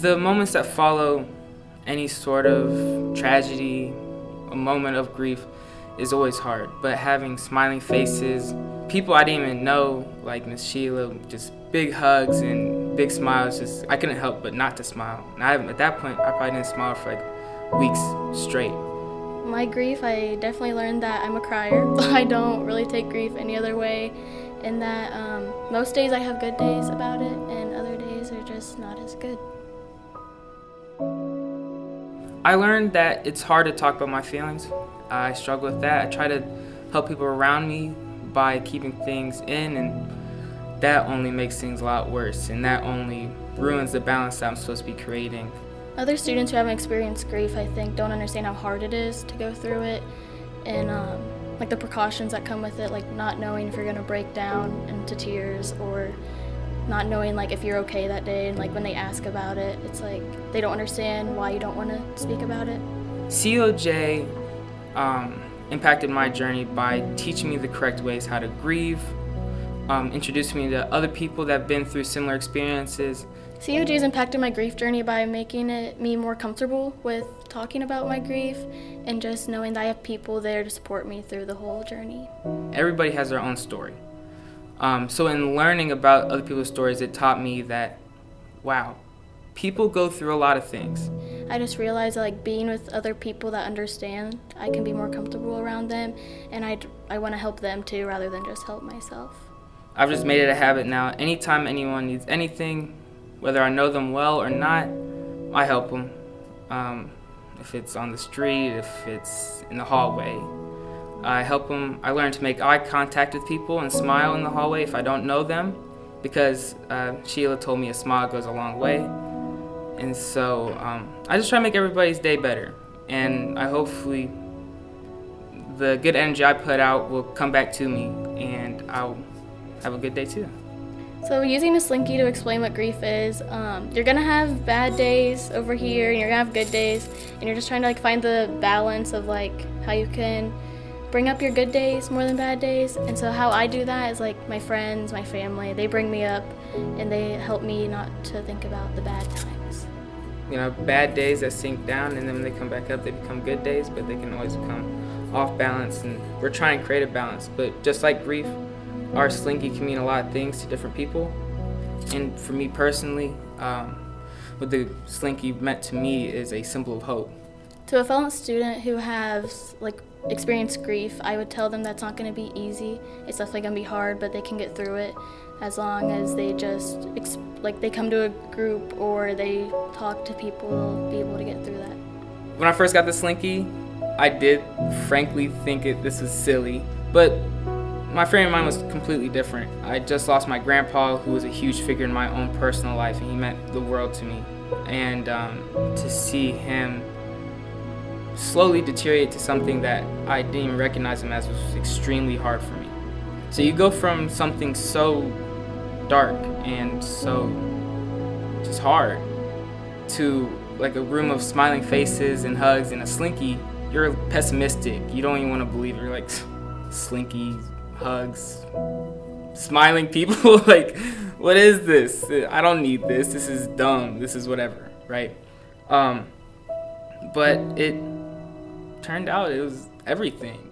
The moments that follow any sort of tragedy, a moment of grief, is always hard. But having smiling faces, people I didn't even know, like Miss Sheila, just big hugs and big smiles, just I couldn't help but not to smile. And at that point, I probably didn't smile for like weeks straight. My grief, I definitely learned that I'm a crier. I don't really take grief any other way, and that most days I have good days about it, and other days are just not as good. I learned that it's hard to talk about my feelings. I struggle with that. I try to help people around me by keeping things in, and that only makes things a lot worse, and that only ruins the balance that I'm supposed to be creating. Other students who haven't experienced grief, I think, don't understand how hard it is to go through it, and like the precautions that come with it, like not knowing if you're gonna break down into tears, or not knowing like if you're okay that day, and like when they ask about it, it's like they don't understand why you don't want to speak about it. COJ impacted my journey by teaching me the correct ways how to grieve, introducing me to other people that have been through similar experiences. COJ has impacted my grief journey by making me more comfortable with talking about my grief, and just knowing that I have people there to support me through the whole journey. Everybody has their own story. So in learning about other people's stories, it taught me that, wow, people go through a lot of things. I just realized that like being with other people that understand, I can be more comfortable around them, and I want to help them too rather than just help myself. I've just made it a habit now. Anytime anyone needs anything, whether I know them well or not, I help them. If it's on the street, if it's in the hallway, I help them. I learn to make eye contact with people and smile in the hallway if I don't know them, because Sheila told me a smile goes a long way. And so I just try to make everybody's day better. And hopefully the good energy I put out will come back to me, and I'll have a good day too. So using a slinky to explain what grief is, you're gonna have bad days over here, and you're gonna have good days, and you're just trying to like find the balance of like how you can bring up your good days more than bad days. And so how I do that is like my friends, my family, they bring me up and they help me not to think about the bad times. You know, bad days that sink down, and then when they come back up, they become good days, but they can always become off balance, and we're trying to create a balance. But just like grief, our slinky can mean a lot of things to different people. And for me personally, what the slinky meant to me is a symbol of hope. To a fellow student who has like experienced grief, I would tell them that's not going to be easy. It's definitely going to be hard, but they can get through it as long as they just they come to a group or they talk to people. They'll be able to get through that. When I first got the slinky, I did frankly think this was silly, but my frame of mind was completely different. I just lost my grandpa, who was a huge figure in my own personal life, and he meant the world to me. And to see him slowly deteriorate to something that I didn't even recognize him as was extremely hard for me. So you go from something so dark and so just hard to like a room of smiling faces and hugs and a slinky. You're pessimistic. You don't even want to believe it. You're like, slinky, hugs, smiling people. Like, what is this? I don't need this. This is dumb. This is whatever, right? But it turned out it was everything.